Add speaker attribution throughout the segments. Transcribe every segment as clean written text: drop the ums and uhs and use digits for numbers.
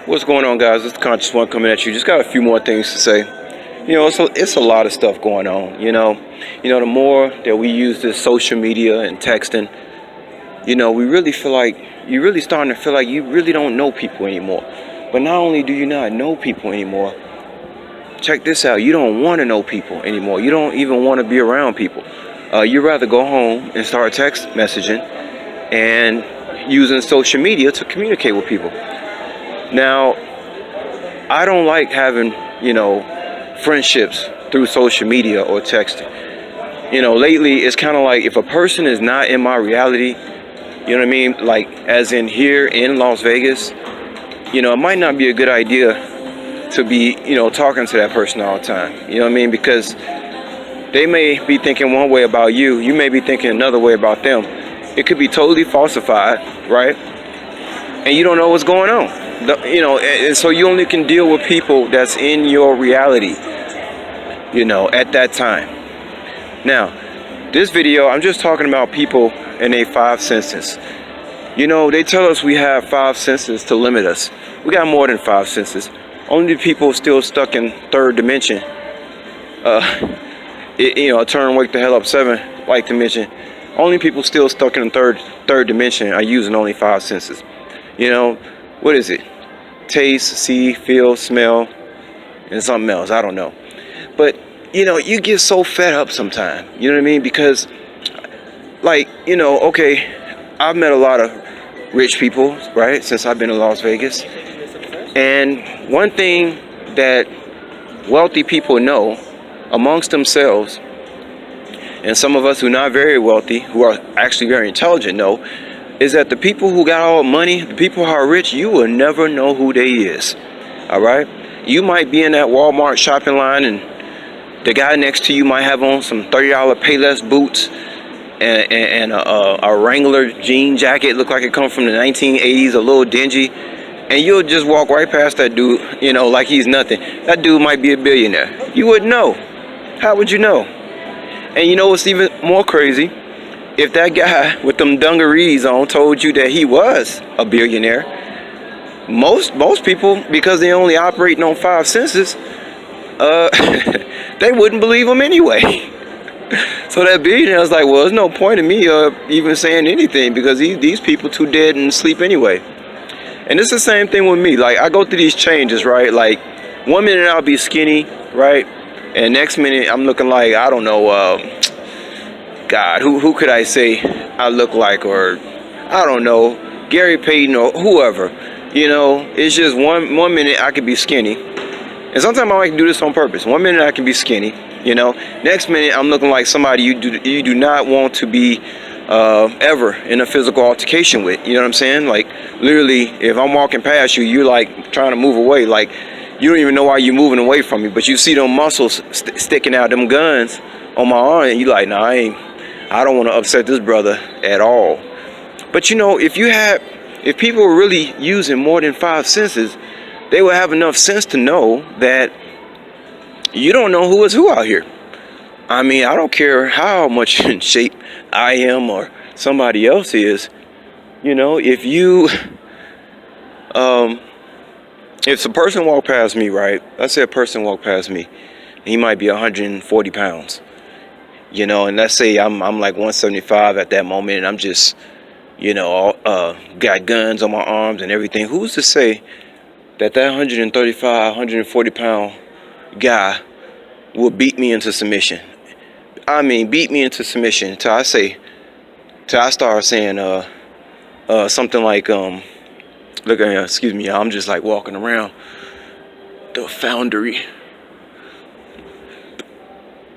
Speaker 1: What's going on, guys? It's the Conscious One coming at you. Just got a few more things to say. It's a lot of stuff going on. The more that we use this social media and texting, we really feel like you're really starting to feel like you really don't know people anymore. But not only do you not know people anymore, check this out. You don't want to know people anymore. You don't even want to be around people. You'd rather go home and start text messaging and using social media to communicate with people. Now, I don't like having, friendships through social media or texting. Lately it's kind of like if a person is not in my reality, you know what I mean? Like as in here in Las Vegas, it might not be a good idea to be, talking to that person all the time. You know what I mean? Because they may be thinking one way about you. You may be thinking another way about them. It could be totally falsified, right? And you don't know what's going on. And so you only can deal with people that's in your reality, at that time. Now, this video, I'm just talking about people and their five senses. They tell us we have five senses to limit us. We got more than five senses. Only the people still stuck in third dimension. A term wake the hell up 7 like to mention. Only people still stuck in third dimension are using only five senses. What is it? Taste, see, feel, smell, and something else. I don't know. But, you get so fed up sometimes. You know what I mean? Because, okay, I've met a lot of rich people, right, since I've been in Las Vegas. And one thing that wealthy people know amongst themselves, and some of us who are not very wealthy, who are actually very intelligent, know, is that the people who got all the money, the people who are rich, you will never know who they is. All right? You might be in that Walmart shopping line and the guy next to you might have on some $30 Payless boots and a Wrangler jean jacket, look like it comes from the 1980s, a little dingy. And you'll just walk right past that dude, like he's nothing. That dude might be a billionaire. You wouldn't know. How would you know? And you know what's even more crazy? If that guy with them dungarees on told you that he was a billionaire, most people, because they only operating on five senses, they wouldn't believe him anyway. So that billionaire was like, well, there's no point in me even saying anything because these people too dead and sleep anyway. And it's the same thing with me. Like I go through these changes, right? Like 1 minute I'll be skinny, right? And next minute I'm looking like, I don't know, God, who could I say I look like, or I don't know, Gary Payton or whoever. It's just one minute I could be skinny, and sometimes I like to do this on purpose. 1 minute I can be skinny, next minute I'm looking like somebody you do not want to be ever in a physical altercation with. You know what I'm saying? Like literally, if I'm walking past you, you're like trying to move away, like you don't even know why you're moving away from me, but you see them muscles sticking out, them guns on my arm, and you like, nah, I don't want to upset this brother at all. But if people were really using more than five senses, they would have enough sense to know that you don't know who is who out here. I mean, I don't care how much in shape I am or somebody else is. If a person walked past me, right? Let's say a person walked past me, he might be 140 pounds. And let's say I'm like 175 at that moment, and I'm just, got guns on my arms and everything. Who's to say that 135, 140 pound guy will beat me into submission? I mean, beat me into submission till I start saying something like look at here, excuse me, I'm just like walking around the Foundry.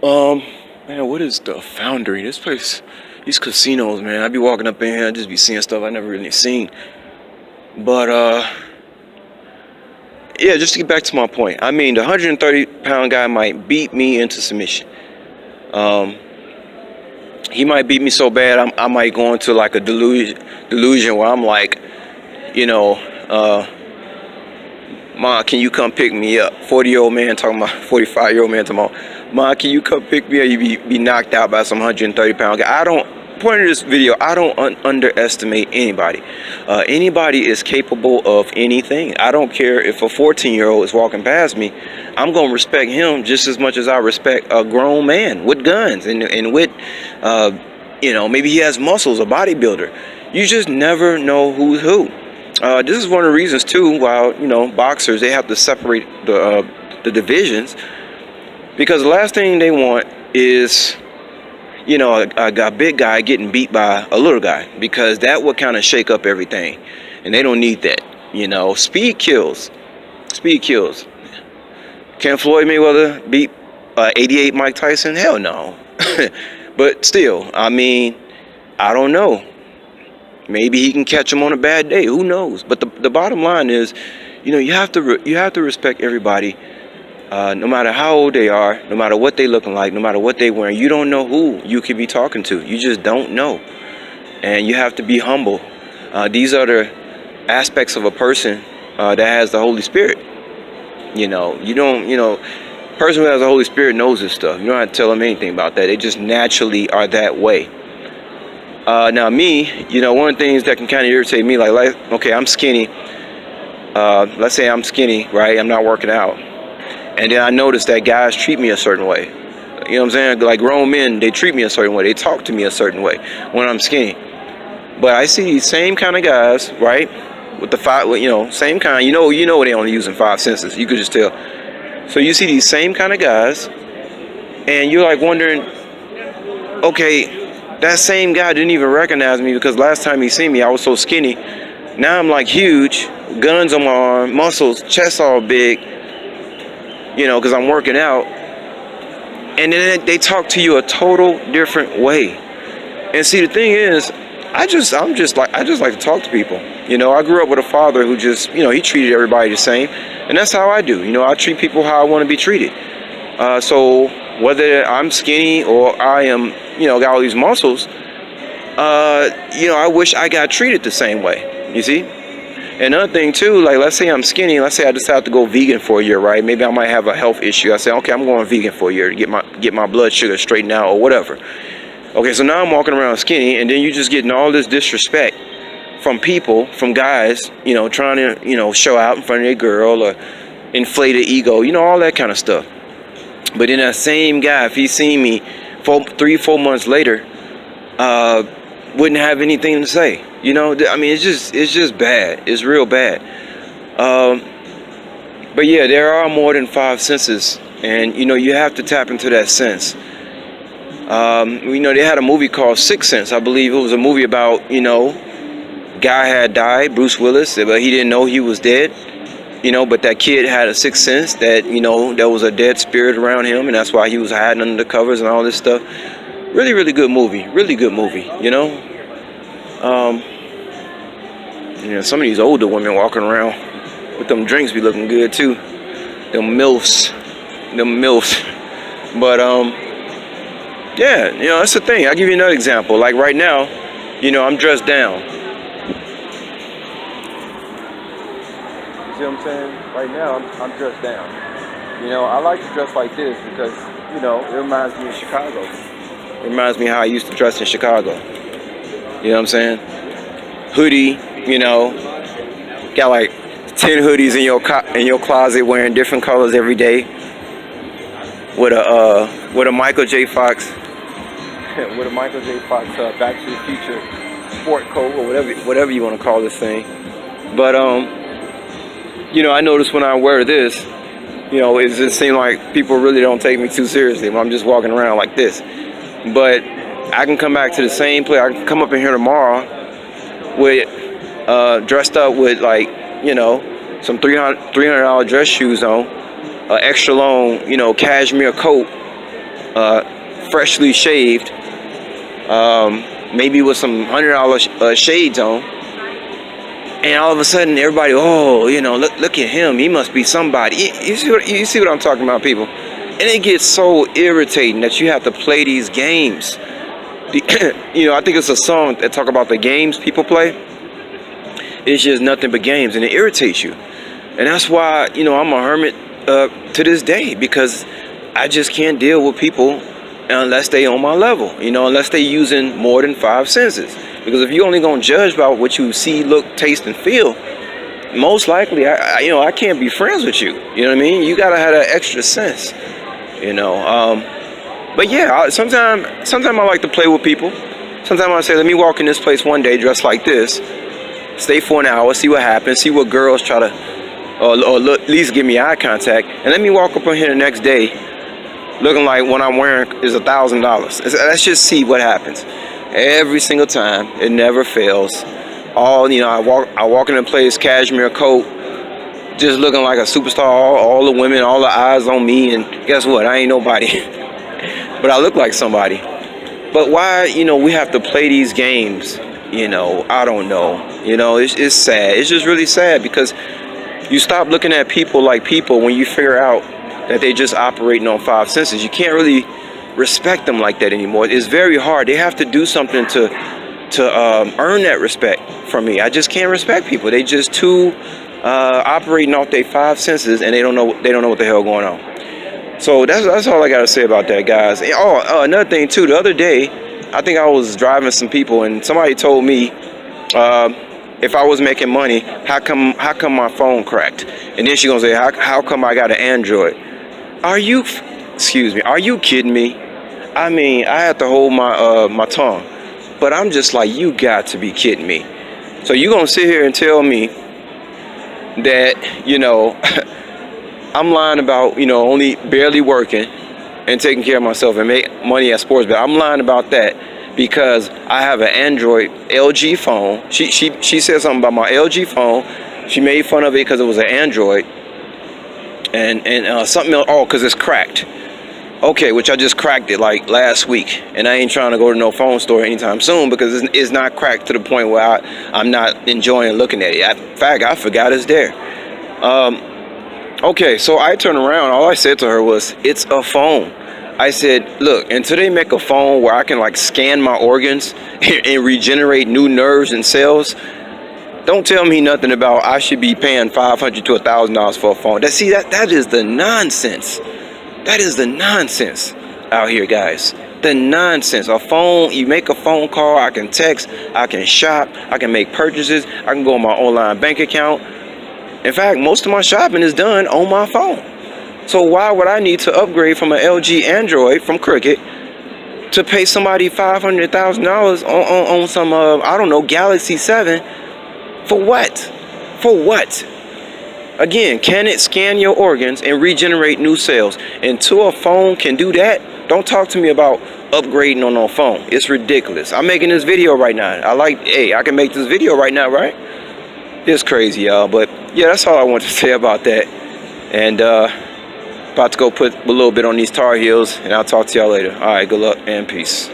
Speaker 1: Man, what is the Foundry? This place, these casinos, man. I be walking up in here, I just be seeing stuff I never really seen. But yeah, just to get back to my point. I mean, the 130-pound guy might beat me into submission. He might beat me so bad I might go into like a delusion where I'm like, Ma, can you come pick me up? 40-year-old man talking about 45-year-old man talking about, Ma, can you come pick me up? You be knocked out by some 130-pound guy. I don't point of this video, I don't underestimate anybody. Anybody is capable of anything. I don't care if a 14-year-old is walking past me. I'm gonna respect him just as much as I respect a grown man with guns and with, maybe he has muscles, a bodybuilder. You just never know who's who. This is one of the reasons too why boxers, they have to separate the divisions, because the last thing they want is a big guy getting beat by a little guy, because that would kind of shake up everything, and they don't need that. Speed kills. Speed kills. Can Floyd Mayweather beat 88 Mike Tyson? Hell no. But still, I mean, I don't know. Maybe he can catch him on a bad day. Who knows? But the bottom line is, you have to respect everybody, no matter how old they are, no matter what they looking like, no matter what they wearing. You don't know who you could be talking to. You just don't know, and you have to be humble. These are the aspects of a person that has the Holy Spirit. Person who has the Holy Spirit knows this stuff. You don't have to tell them anything about that. They just naturally are that way. Now me, one of the things that can kind of irritate me, like, okay, I'm skinny. Let's say I'm skinny, right? I'm not working out. And then I notice that guys treat me a certain way. You know what I'm saying? Like grown men, they treat me a certain way. They talk to me a certain way when I'm skinny. But I see these same kind of guys, right? With the same kind. They only using 5 senses. You could just tell. So you see these same kind of guys, and you're like wondering, okay, that same guy didn't even recognize me because last time he seen me, I was so skinny. Now I'm like huge, guns on my arm, muscles, chest all big, because I'm working out. And then they talk to you a total different way. And see, the thing is, I just like to talk to people. I grew up with a father who just, he treated everybody the same. And that's how I do. I treat people how I want to be treated. So whether I'm skinny or I am, got all these muscles, I wish I got treated the same way, you see? Another thing too, like let's say I'm skinny, let's say I decide to go vegan for a year, right? Maybe I might have a health issue. I say, okay, I'm going vegan for a year to get my blood sugar straightened out or whatever. Okay, so now I'm walking around skinny, and then you just getting all this disrespect from people, from guys, trying to, show out in front of their girl or inflate their ego, all that kind of stuff. But then that same guy, if he seen me 3-4 months later, wouldn't have anything to say. I mean, it's just bad. It's real bad. But yeah, there are more than 5 senses, and you have to tap into that sense. They had a movie called Sixth Sense. I believe it was a movie about, guy had died, Bruce Willis, but he didn't know he was dead. But that kid had a sixth sense that, there was a dead spirit around him, and that's why he was hiding under the covers and all this stuff. Really, really good movie. Really good movie, some of these older women walking around with them drinks be looking good too. Them MILFs. But, yeah, that's the thing. I'll give you another example. Like right now, I'm dressed down. See what I'm saying? Right now, I'm dressed down. I like to dress like this because, it reminds me of Chicago. It reminds me how I used to dress in Chicago. You know what I'm saying? Hoodie, got like 10 hoodies in your closet wearing different colors every day. With a Michael J. Fox, Back to the Future sport coat or whatever you want to call this thing. But I notice when I wear this, it just seems like people really don't take me too seriously when I'm just walking around like this. But I can come back to the same place. I can come up in here tomorrow with dressed up with like some $300 dress shoes on, an extra long cashmere coat, freshly shaved, maybe with some $100 shades on. And all of a sudden, everybody, look at him. He must be somebody. You see what I'm talking about, people? And it gets so irritating that you have to play these games. I think it's a song that talk about the games people play. It's just nothing but games, and it irritates you. And that's why, I'm a hermit to this day, because I just can't deal with people unless they on my level, unless they using more than 5 senses. Because if you only gonna judge by what you see, look, taste, and feel, most likely, I can't be friends with you. You know what I mean? You gotta have that extra sense. But yeah, sometimes I like to play with people. Sometimes I say, let me walk in this place one day dressed like this, stay for an hour, see what happens, see what girls try to, or at least give me eye contact, and let me walk up on here the next day looking like what I'm wearing is $1,000. Let's just see what happens. Every single time, it never fails. I walk in a place, cashmere coat, just looking like a superstar. All the women, all the eyes on me, and guess what? I ain't nobody, but I look like somebody. But why, we have to play these games? I don't know. It's sad. It's just really sad because you stop looking at people like people when you figure out that they just operating on 5 senses. You can't really respect them like that anymore. It's very hard. They have to do something to earn that respect from me. I just can't respect people. They just too operating off their 5 senses, and they don't know what the hell going on. So that's all I gotta say about that, guys. Another thing too. The other day, I think I was driving some people, and somebody told me if I was making money, how come my phone cracked? And then she gonna say, how come I got an Android? Are you kidding me? I mean, I have to hold my tongue, but I'm just like, you got to be kidding me. So you gonna sit here and tell me that I'm lying about only barely working and taking care of myself and make money at sports, but I'm lying about that because I have an Android LG phone. She said something about my LG phone. She made fun of it because it was an Android, and something else. Oh, because it's cracked. Okay, which I just cracked it like last week, and I ain't trying to go to no phone store anytime soon because it's not cracked to the point where I'm not enjoying looking at it. In fact, I forgot it's there. Okay, so I turned around. All I said to her was, "It's a phone." I said, "Look, until they make a phone where I can like scan my organs and regenerate new nerves and cells, don't tell me nothing about I should be paying $500 to $1,000 for a phone." That is the nonsense. That is the nonsense out here, guys. The nonsense. A phone, you make a phone call, I can text, I can shop, I can make purchases, I can go on my online bank account. In fact, most of my shopping is done on my phone. So why would I need to upgrade from an LG Android from Cricket to pay somebody $500,000 on some, Galaxy 7? For what? For what? Again, can it scan your organs and regenerate new cells? Until a phone can do that, don't talk to me about upgrading on no phone. It's ridiculous. I'm making this video right now. I can make this video right now, right? It's crazy, y'all. But yeah, that's all I want to say about that. And about to go put a little bit on these Tar Heels, and I'll talk to y'all later. All right, good luck and peace.